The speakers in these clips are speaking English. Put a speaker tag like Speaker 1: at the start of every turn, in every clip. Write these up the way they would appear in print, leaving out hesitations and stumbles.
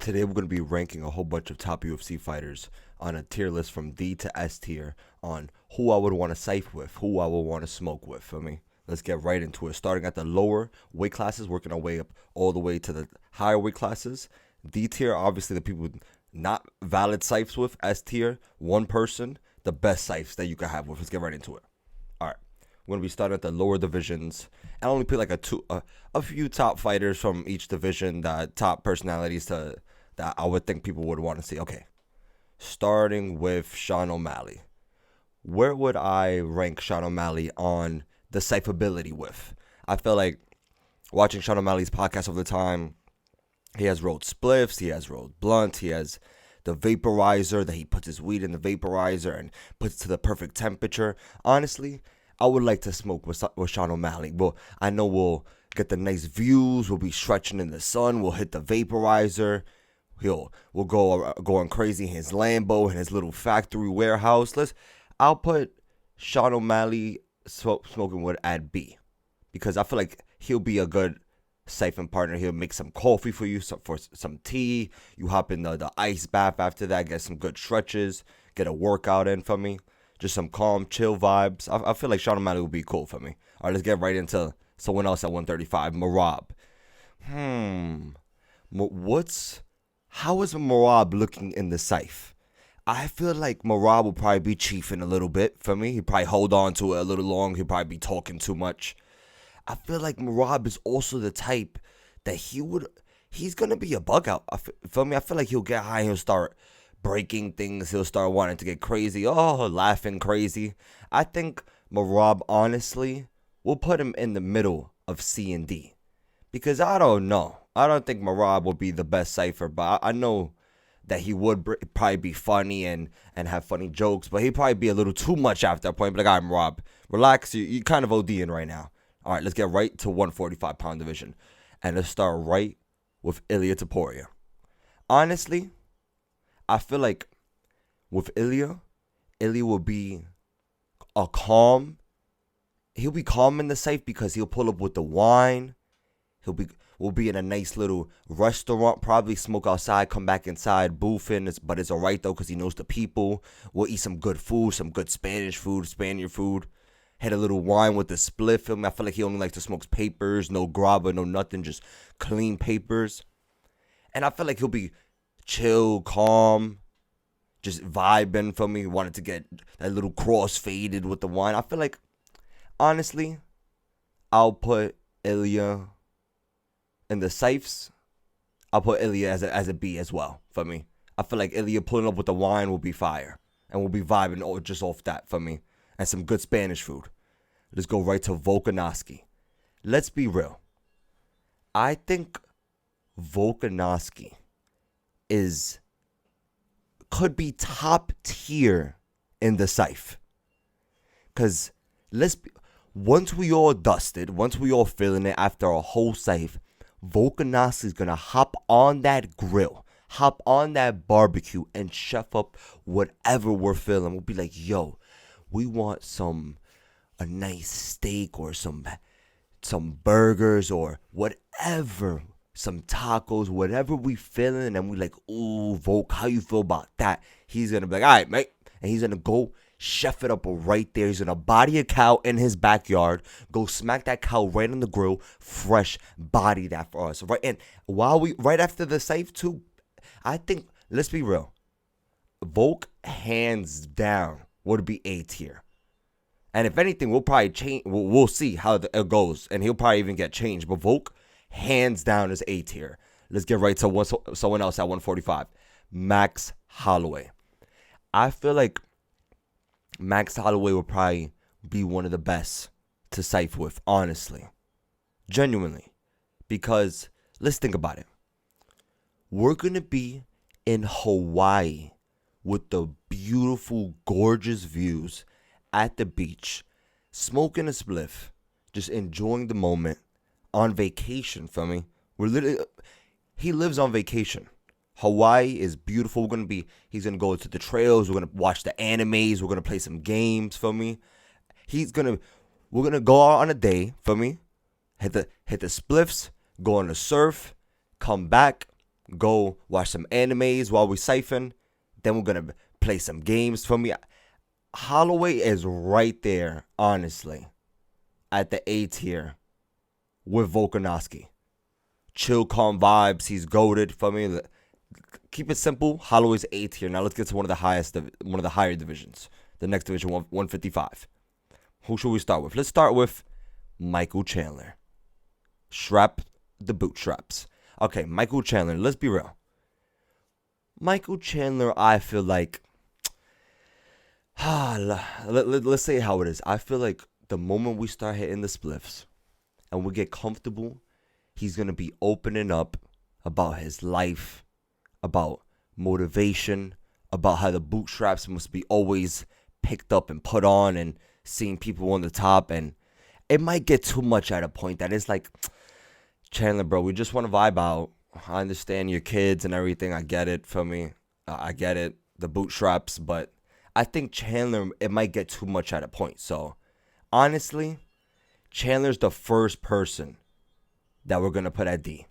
Speaker 1: Today we're going to be ranking a whole bunch of top UFC fighters on a tier list from D to S tier on who I would want to cyph with, who I would want to smoke with. For me, let's get right into it. Starting at the lower weight classes, working our way up all the way to the higher weight classes. D tier, obviously the people with not valid cyphs with. S tier, one person, the best cyphs that you can have with. Let's get right into it. All right. We're gonna be starting at the lower divisions. I only pick like a few top fighters from each division, the top personalities that I would think people would want to see. Okay, starting with Sean O'Malley. Where would I rank Sean O'Malley on the cyphability with? I feel like watching Sean O'Malley's podcast over the time, he has rolled spliffs, he has rolled blunts, he has the vaporizer that he puts his weed in the vaporizer and puts to the perfect temperature. Honestly, I would like to smoke with Sean O'Malley. Well, I know we'll get the nice views. We'll be stretching in the sun. We'll hit the vaporizer. We'll go going crazy in his Lambo in his little factory warehouse. I'll put Sean O'Malley smoking wood at B, because I feel like he'll be a good siphon partner. He'll make some coffee for you, for some tea. You hop in the ice bath after that, get some good stretches, get a workout in for me. Just some calm, chill vibes. I feel like Sean O'Malley would be cool for me. All right, let's get right into someone else at 135. Marab. How is Marab looking in the cyph? I feel like Marab will probably be chiefing a little bit for me. He'd probably hold on to it a little long. He'd probably be talking too much. I feel like Marab is also the type that he's going to be a bug out. For me, I feel like he'll get high and he'll start breaking things. He'll start wanting to get crazy. Oh, laughing crazy. I think Marab, honestly, will put him in the middle of C and D. Because I don't know. I don't think Marab will be the best cipher, but I know that he would probably be funny and have funny jokes, but he'd probably be a little too much after that point. But like, all right, Marab, relax. You're kind of ODing right now. All right, let's get right to 145-pound division. And let's start right with Ilia Topuria. Honestly, I feel like with Ilia will be he'll be calm in the safe because he'll pull up with the wine. We'll be in a nice little restaurant, probably smoke outside, come back inside, boofing. But it's all right, though, because he knows the people. We'll eat some good food, some good Spanish food, Spaniard food. Had a little wine with the spliff. I feel like he only likes to smoke papers, no grabba, no nothing, just clean papers. And I feel like he'll be chill, calm, just vibing for me. Wanted to get that little cross faded with the wine. I feel like, honestly, I'll put Ilia in the cyphs. I'll put Ilia as a B as well for me. I feel like Ilia pulling up with the wine will be fire. And we'll be vibing just off that for me. And some good Spanish food. Let's go right to Volkanovski. Let's be real. I think Volkanovski could be top tier in the cyph. Because once we all dusted, once we all feeling it after a whole cyph, Volkanovski's going to hop on that grill, hop on that barbecue, and chef up whatever we're feeling. We'll be like, yo, we want a nice steak or some burgers or whatever, some tacos, whatever we feeling, and we like, ooh, Volk, how you feel about that? He's going to be like, all right, mate. And he's going to go chef it up right there. He's going to body a cow in his backyard, go smack that cow right on the grill, fresh body that for us. Right, and right after the cyph too, I think, let's be real, Volk hands down would be A tier. And if anything, we'll probably change. We'll see how it goes, and he'll probably even get changed. But Volk, hands down, is A tier. Let's get right to someone else at 145. Max Holloway. I feel like Max Holloway will probably be one of the best to cyph with, honestly. Genuinely. Because, let's think about it. We're going to be in Hawaii with the beautiful, gorgeous views at the beach, smoking a spliff, just enjoying the moment, on vacation for me. He lives on vacation. Hawaii is beautiful. He's gonna go to the trails. We're gonna watch the animes. We're gonna play some games for me. We're gonna go out on a day for me. Hit the spliffs. Go on the surf. Come back. go watch some animes while we siphon. Then we're gonna play some games. For me, Holloway is right there, honestly, at the A tier with Volkanovski. Chill, calm vibes. He's goated for me. Keep it simple. Holloway's A tier. Now let's get to one of the higher divisions. The next division, 155. Who should we start with? Let's start with Michael Chandler. Strap the bootstraps. Okay, Michael Chandler. Let's be real. Michael Chandler, I feel like, let's say how it is. I feel like the moment we start hitting the spliffs and we get comfortable, he's going to be opening up about his life, about motivation, about how the bootstraps must be always picked up and put on, and seeing people on the top. And it might get too much at a point that it's like, Chandler, bro, we just want to vibe out. I understand your kids and everything. I get it for me. I get it. The bootstraps. But I think Chandler, it might get too much at a point. So, honestly, Chandler's the first person that we're going to put at D.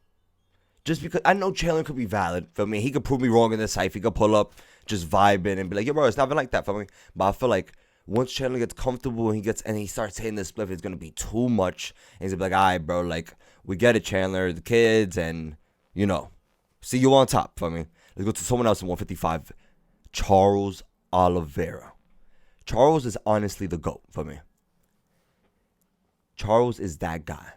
Speaker 1: Just because I know Chandler could be valid for me. He could prove me wrong in this cyph. He could pull up, just vibing and be like, yo, bro, it's nothing like that for me. But I feel like once Chandler gets comfortable and he starts hitting this spliff, it's going to be too much. And he's going to be like, all right, bro, like, we get it, Chandler, the kids, and, see you on top for me. Let's go to someone else in 155. Charles Oliveira. Charles is honestly the GOAT for me. Charles is that guy.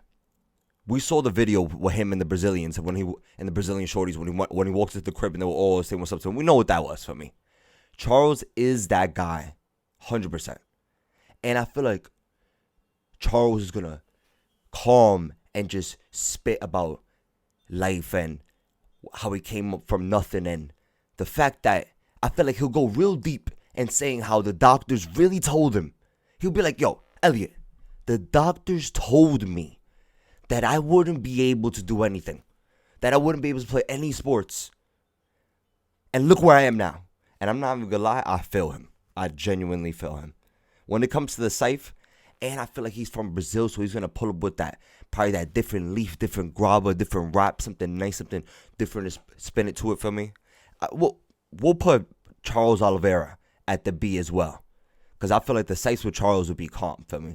Speaker 1: We saw the video with him and the Brazilians and the Brazilian shorties when he walked into the crib and they were all saying what's up to him. We know what that was for me. Charles is that guy, 100%. And I feel like Charles is gonna calm and just spit about life and how he came up from nothing, and the fact that I feel like he'll go real deep and saying how the doctors really told him. He'll be like, yo, Elliot, the doctors told me that I wouldn't be able to do anything, that I wouldn't be able to play any sports. And look where I am now. And I'm not even gonna lie, I feel him. I genuinely feel him. When it comes to the cyph, and I feel like he's from Brazil, so he's gonna pull up with probably that different leaf, different grabber, different rap, something nice, something different to spin it to it for me. We'll put Charles Oliveira at the B as well, because I feel like the cyphs with Charles would be calm for me.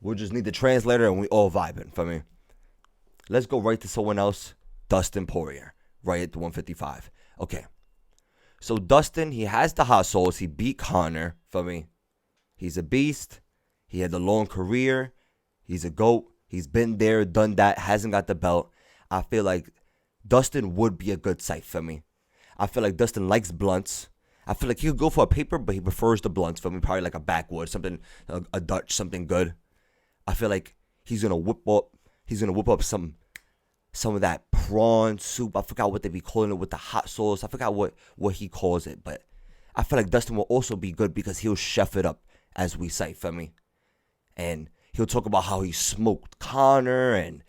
Speaker 1: We'll just need the translator and we all vibing for me. Let's go right to someone else. Dustin Poirier, right at the 155. Okay. So Dustin, he has the hot sauce. He beat Conor for me. He's a beast. He had a long career. He's a GOAT. He's been there, done that, hasn't got the belt. I feel like Dustin would be a good cyph for me. I feel like Dustin likes blunts. I feel like he could go for a paper, but he prefers the blunts for me. Probably like a backwood, something, a Dutch, something good. I feel like he's gonna whip up some of that prawn soup. I forgot what they be calling it with the hot sauce. I forgot what he calls it, but I feel like Dustin will also be good because he'll chef it up as we say for me. And he'll talk about how he smoked Conor and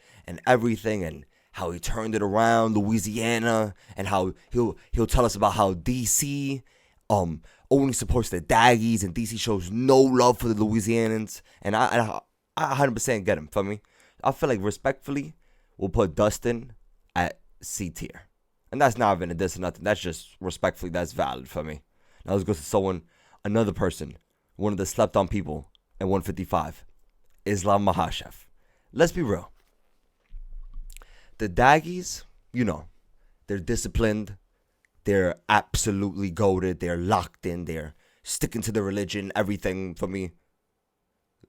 Speaker 1: everything, and how he turned it around, Louisiana, and how he'll tell us about how DC only supports the Daggies and DC shows no love for the Louisianans. And I 100% get him for me. I feel like respectfully, we'll put Dustin at C tier. And that's not even a diss or nothing. That's just respectfully, that's valid for me. Now let's go to another person, one of the slept on people at 155. Islam Makhachev. Let's be real. The Daggies, they're disciplined. They're absolutely goated. They're locked in. They're sticking to the religion, everything for me.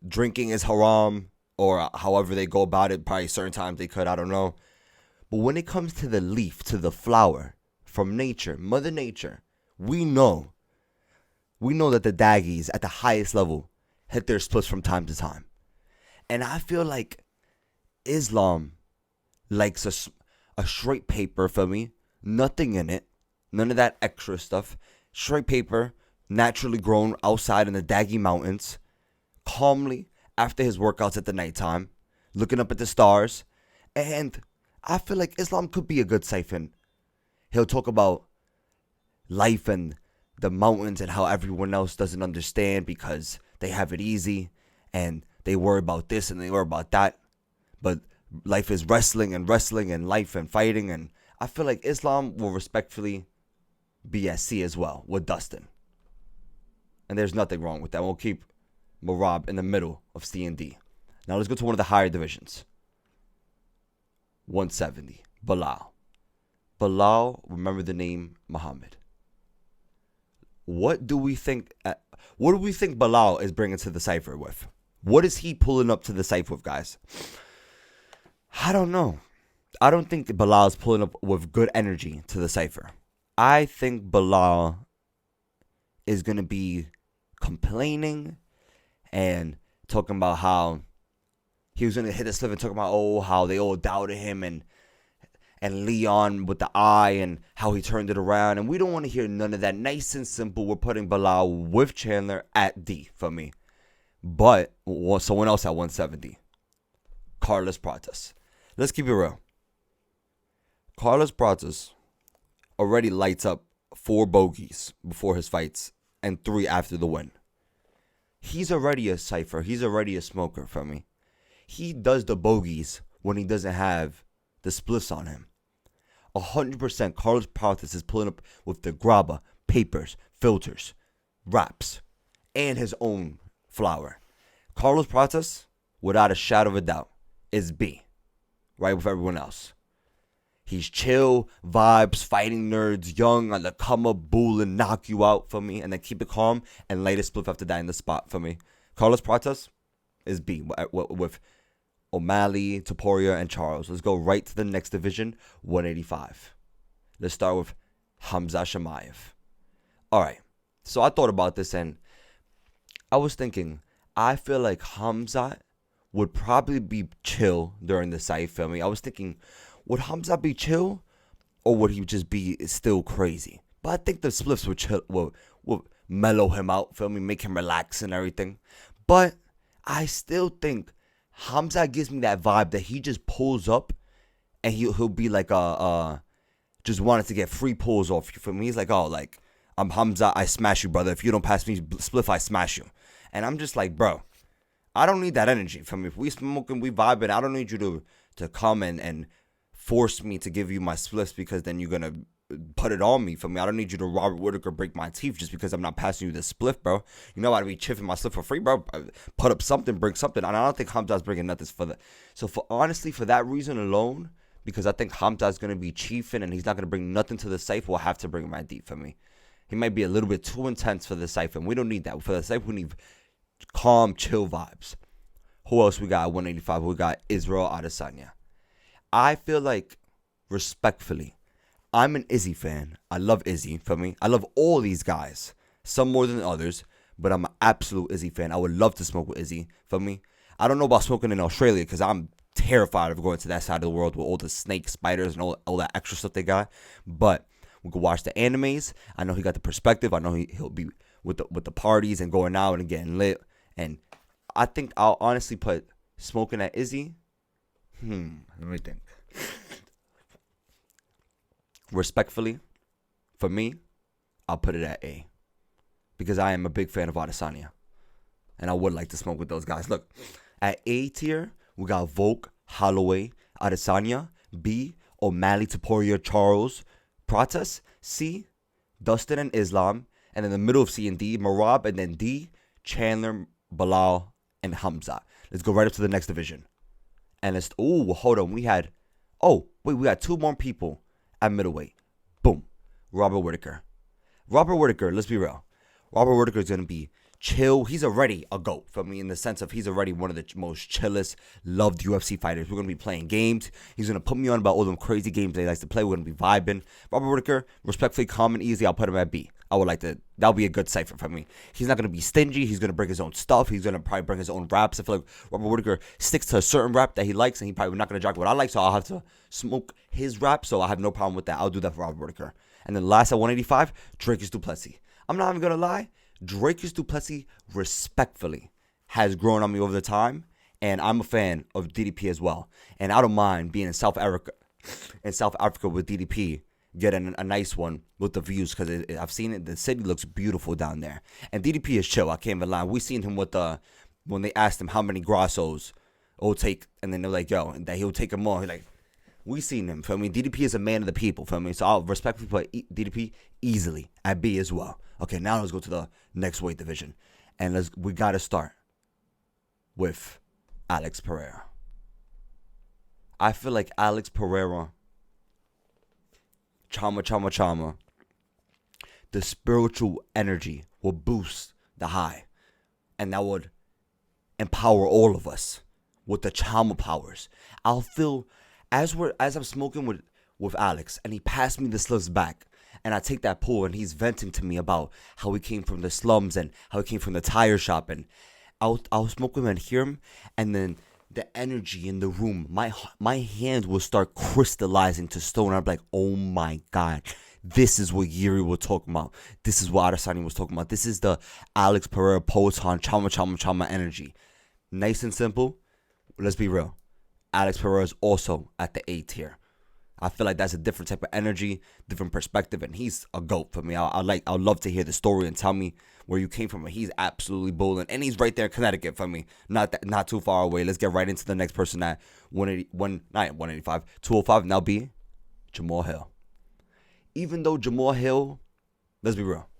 Speaker 1: Drinking is haram, or however they go about it. Probably certain times they could, I don't know. But when it comes to the leaf, to the flower, from nature, Mother Nature, we know that the Daggies at the highest level hit their splits from time to time. And I feel like Islam likes a straight paper for me. Nothing in it. None of that extra stuff. Straight paper, naturally grown outside in the Daggy Mountains. Calmly after his workouts at the nighttime, looking up at the stars. And I feel like Islam could be a good siphon. He'll talk about life and the mountains and how everyone else doesn't understand because they have it easy and they worry about this and they worry about that. But life is wrestling and life and fighting, and I feel like Islam will respectfully be at C as well with Dustin. And there's nothing wrong with that. We'll keep Merab in the middle of C and D. Now let's go to one of the higher divisions. 170. Bilal. Bilal, remember the name Muhammad. What do we think Bilal is bringing to the cypher with? What is he pulling up to the cypher with, guys? I don't know. I don't think Bilal is pulling up with good energy to the cypher. I think Bilal is going to be complaining and talking about how he was going to hit a slip and talking about, how they all doubted him and Leon with the eye and how he turned it around. And we don't want to hear none of that. Nice and simple. We're putting Bilal with Chandler at D for me. But someone else at 170. Carlos Pratas. Let's keep it real. Carlos Pratas already lights up 4 bogeys before his fights and 3 after the win. He's already a cypher. He's already a smoker for me. He does the bogeys when he doesn't have the spliffs on him. 100% Carlos Pratas is pulling up with the grabba, papers, filters, wraps, and his own flour. Carlos Pratas, without a shadow of a doubt, is B. Right with everyone else. He's chill, vibes, fighting nerds, young, on the come up, bull, and knock you out for me. And then keep it calm and lay the split after that in the spot for me. Carlos Pratas is B with O'Malley, Topuria, and Charles. Let's go right to the next division, 185. Let's start with Hamza Chimaev. All right. So I thought about this and I was thinking, I feel like Hamza would probably be chill during the side, feel me? I was thinking, would Hamza be chill or would he just be still crazy? But I think the spliffs would chill, will mellow him out, feel me? Make him relax and everything. But I still think Hamza gives me that vibe that he just pulls up and he'll be like just wanted to get free pulls off you. For me, he's like, I'm Hamza, I smash you, brother. If you don't pass me spliff, I smash you. And I'm just like, bro, I don't need that energy from me. If we smoking, we vibing, I don't need you to come and force me to give you my spliffs because then you're gonna put it on me for me. I don't need you to Robert Whitaker break my teeth just because I'm not passing you the spliff, bro. You know I'd be chipping my spliff for free, bro. Put up something, bring something. And I don't think Hamza's bringing nothing for that. So honestly, for that reason alone, because I think Hamza's gonna be chiefing and he's not gonna bring nothing to the cypher, we'll have to bring my deep for me. He might be a little bit too intense for the cypher, and we don't need that. For the cypher, we need calm, chill vibes. Who else we got at 185? We got Israel Adesanya. I feel like, respectfully, I'm an Izzy fan. I love Izzy, for me. I love all these guys. Some more than others, but I'm an absolute Izzy fan. I would love to smoke with Izzy, for me. I don't know about smoking in Australia because I'm terrified of going to that side of the world with all the snake spiders and all that extra stuff they got. But we could watch the animes. I know he got the perspective. I know he'll be with the parties and going out and getting lit. And I think I'll honestly put smoking at Izzy. Let me think. Respectfully, for me, I'll put it at A. Because I am a big fan of Adesanya. And I would like to smoke with those guys. Look, at A tier, we got Volk, Holloway, Adesanya. B, O'Malley, Topuria, Charles, Pratas. C, Dustin and Islam. And in the middle of C and D, Merab. And then D, Chandler, Bilal, and Hamza. Let's go right up to the next division. And it's, hold on. We got 2 more people at middleweight. Boom. Robert Whitaker. Robert Whitaker, let's be real. Robert Whitaker is going to be chill. He's already a GOAT for me in the sense of he's already one of the most chillest, loved UFC fighters. We're going to be playing games. He's going to put me on about all them crazy games that he likes to play. We're going to be vibing. Robert Whitaker, respectfully, calm and easy. I'll put him at B. I would like to. That'll be a good cypher for me. He's not going to be stingy. He's going to bring his own stuff. He's going to probably bring his own raps. I feel like Robert Whitaker sticks to a certain rap that he likes, and he probably not going to jack what I like, so I'll have to smoke his rap, so I have no problem with that. I'll do that for Robert Whitaker. And then last at 185, Dricus du Plessis. I'm not even going to lie. Dricus du Plessis, respectfully, has grown on me over the time, and I'm a fan of DDP as well. And I don't mind being in South Africa with DDP, getting a nice one with the views, because I've seen it. The city looks beautiful down there. And DDP is chill. I can't even lie. We seen him with when they asked him how many grassos it'll take, and then they're like, yo, and that he'll take them all. He's like, We seen him, feel me? DDP is a man of the people, feel me? So I'll respectfully put DDP easily at B as well. Okay, now let's go to the next weight division. And we got to start with Alex Pereira. I feel like Alex Pereira, chama, the spiritual energy will boost the high. And that would empower all of us with the chama powers. I'll feel as I'm smoking with Alex and he passed me the slugs back, and I take that pull and he's venting to me about how he came from the slums and how he came from the tire shop, and I'll smoke with him and hear him, and then the energy in the room, my hand will start crystallizing to stone. I'm like, oh my God, this is what Yuri was talking about. This is what Adesanya was talking about. This is the Alex Pereira Poton chama energy. Nice and simple. Let's be real. Alex Pereira is also at the A tier. I feel like that's a different type of energy, different perspective, and he's a GOAT for me. I'd love to hear the story and tell me where you came from. He's absolutely bowling, and he's right there in Connecticut for me. Not too far away. Let's get right into the next person at 185, 205. Now be Jamahal Hill. Even though Jamahal Hill, let's be real.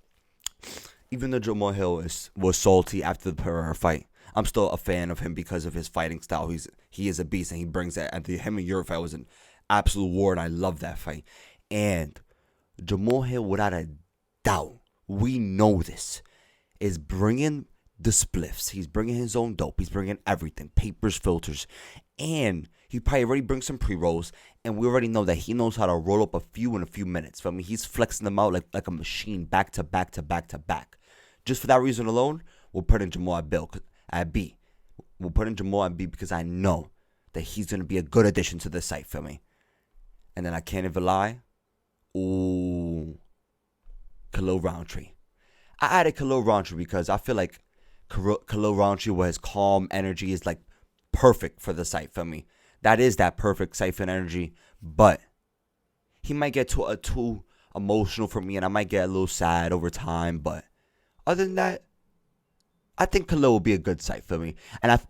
Speaker 1: Even though Jamahal Hill was salty after the Pereira fight, I'm still a fan of him because of his fighting style. He is a beast, and he brings that. And him and Yuri fight was an absolute war, and I love that fight. And Jamahal Hill, without a doubt, we know this, is bringing the spliffs. He's bringing his own dope. He's bringing everything, papers, filters, and he probably already brings some pre-rolls, and we already know that he knows how to roll up a few in a few minutes. For me, he's flexing them out like a machine, back to back to back to back. Just for that reason alone, we'll put in Jamahal at B. We'll put in Jamahal at B because I know that he's going to be a good addition to the site for me. And then I can't even lie. Ooh, Khalil Roundtree. I added Khalil Roundtree because I feel like Khalil Roundtree with his calm energy is like perfect for the site for me. That is that perfect siphon energy, but he might get too emotional for me, and I might get a little sad over time. But other than that, I think Khalil will be a good site for me.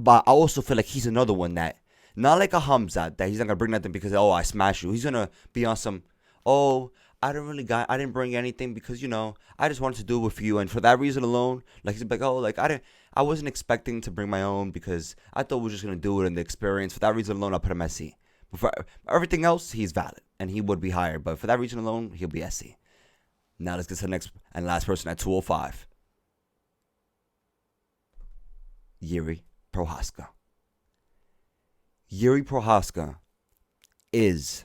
Speaker 1: But I also feel like he's another one that, not like a Hamza, that he's not gonna bring nothing because I smashed you. He's gonna be on some, I didn't bring anything because I just wanted to do it with you, and for that reason alone, like he's like I wasn't expecting to bring my own because I thought we were just gonna do it in the experience. For that reason alone, I put him at C. But for everything else, he's valid and he would be higher. But for that reason alone, he'll be at C. Now let's get to the next and last person at 205. Yuri Prochazka. Yuri Prochazka is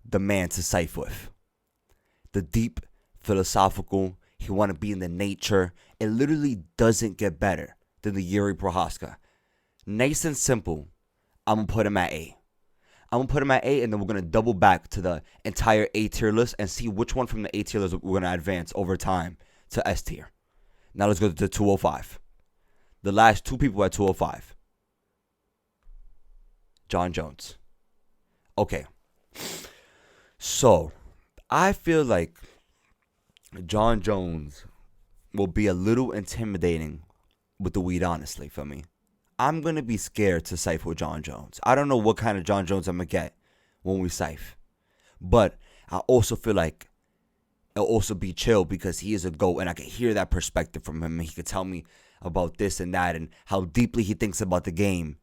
Speaker 1: the man to cyph with. The deep, philosophical, he want to be in the nature. It literally doesn't get better than the Yuri Prochazka. Nice and simple, I'm going to put him at A. I'm going to put him at A, and then we're going to double back to the entire A tier list and see which one from the A tier list we're going to advance over time to S tier. Now let's go to 205. The last two people at 205. Jon Jones. Okay. So, I feel like Jon Jones will be a little intimidating with the weed, honestly, for me. I'm going to be scared to cyph with Jon Jones. I don't know what kind of Jon Jones I'm going to get when we cyph. But I also feel like it'll also be chill because he is a GOAT, and I can hear that perspective from him. And he could tell me about this and that and how deeply he thinks about the game.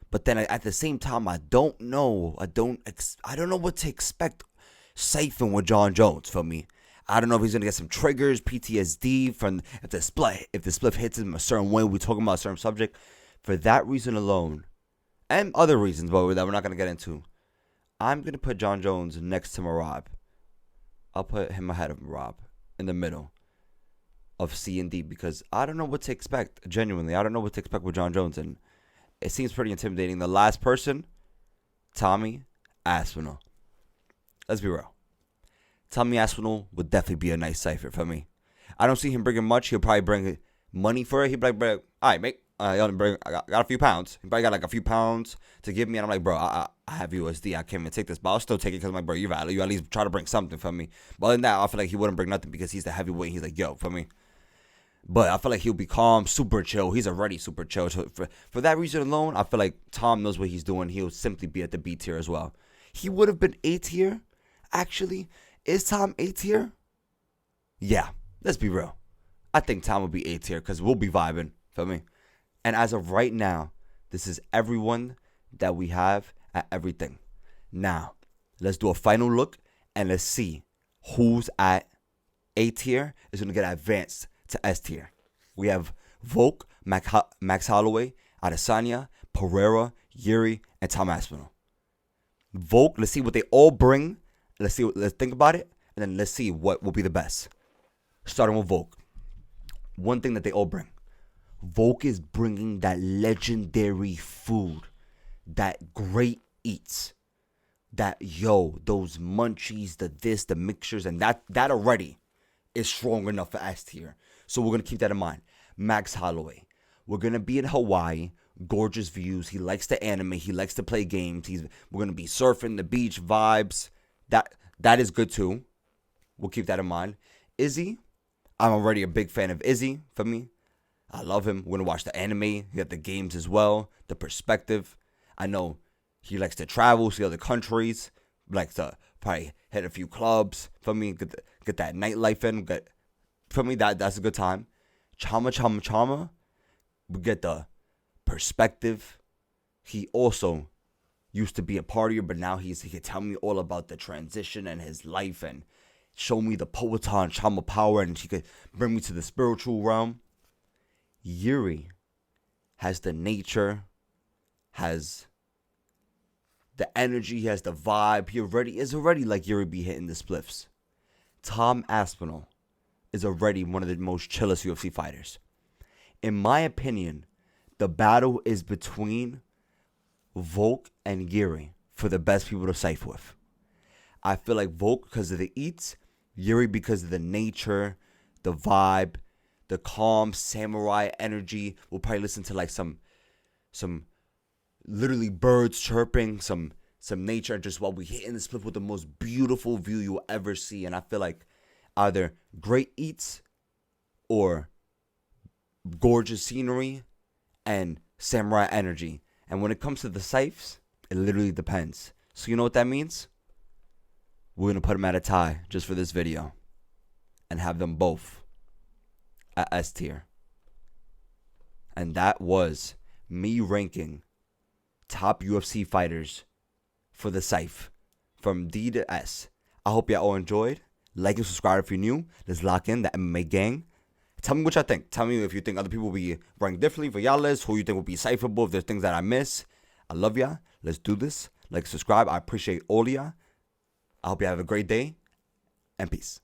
Speaker 1: But then at the same time, I don't know. I don't know what to expect cyphing with Jon Jones for me. I don't know if he's gonna get some triggers, PTSD from if the split hits him a certain way. We're talking about a certain subject. For that reason alone, and other reasons, but that we're not gonna get into, I'm gonna put Jon Jones next to Merab. I'll put him ahead of Merab in the middle of C and D because I don't know what to expect. Genuinely, I don't know what to expect with Jon Jones, and it seems pretty intimidating. The last person, Tommy Aspinall. Let's be real. Tommy Aspinall would definitely be a nice cipher for me. I don't see him bringing much. He'll probably bring money for it. He'll be like, bro, all right, mate. I got a few pounds. He probably got like a few pounds to give me. And I'm like, bro, I have USD. I can't even take this. But I'll still take it because I'm like, bro, you valid. You at least try to bring something for me. But other than that, I feel like he wouldn't bring nothing because he's the heavyweight. He's like, yo, for me. But I feel like he'll be calm, super chill. He's already super chill. So for that reason alone, I feel like Tom knows what he's doing. He'll simply be at the B tier as well. he would have been A tier. Actually, is Tom A tier? Yeah, let's be real. I think Tom will be A tier because we'll be vibing. Feel me? And as of right now, this is everyone that we have at everything. Now, let's do a final look and let's see who's at A tier is going to get advanced to S tier. We have Volk, Max Holloway, Adesanya, Pereira, Yuri, and Tom Aspinall. Volk, let's see what they all bring. Let's think about it, and then let's see what will be the best. Starting with Volk. One thing that they all bring. Volk is bringing that legendary food, that great eats, that those munchies, the this, the mixtures, and that already is strong enough for S tier. So we're gonna keep that in mind. Max Holloway. We're gonna be in Hawaii. Gorgeous views. He likes to anime. He likes to play games. We're gonna be surfing the beach vibes. That is good too. We'll keep that in mind. Izzy. I'm already a big fan of Izzy. For me, I love him. We're gonna watch the anime. He got the games as well. The perspective. I know he likes to travel, see other countries. Likes to probably hit a few clubs. For me, get that nightlife in. For me, that's a good time. Chama. We get the perspective. He also used to be a partier, but now he can tell me all about the transition and his life and show me the Poetan Chama power, and he could bring me to the spiritual realm. Yuri has the nature, has the energy, he has the vibe. He is already like Yuri be hitting the spliffs. Tom Aspinall is already one of the most chillest UFC fighters. In my opinion, the battle is between Volk and Yuri for the best people to cyph with. I feel like Volk because of the eats, Yuri because of the nature, the vibe, the calm samurai energy. We'll probably listen to like some literally birds chirping, some nature, just while we hitting the split with the most beautiful view you'll ever see. And I feel like either great eats or gorgeous scenery and samurai energy. And when it comes to the cyphs, it literally depends. So you know what that means? We're going to put them at a tie just for this video and have them both at S tier. And that was me ranking top UFC fighters for the cyph from D to S. I hope y'all all enjoyed. Like and subscribe if you're new. Let's lock in the MMA gang. Tell me what y'all think. Tell me if you think other people will be ranked differently for y'all list. Who you think will be cypherable. If there's things that I miss. I love y'all. Let's do this. Like, subscribe. I appreciate all of y'all. I hope you have a great day. And peace.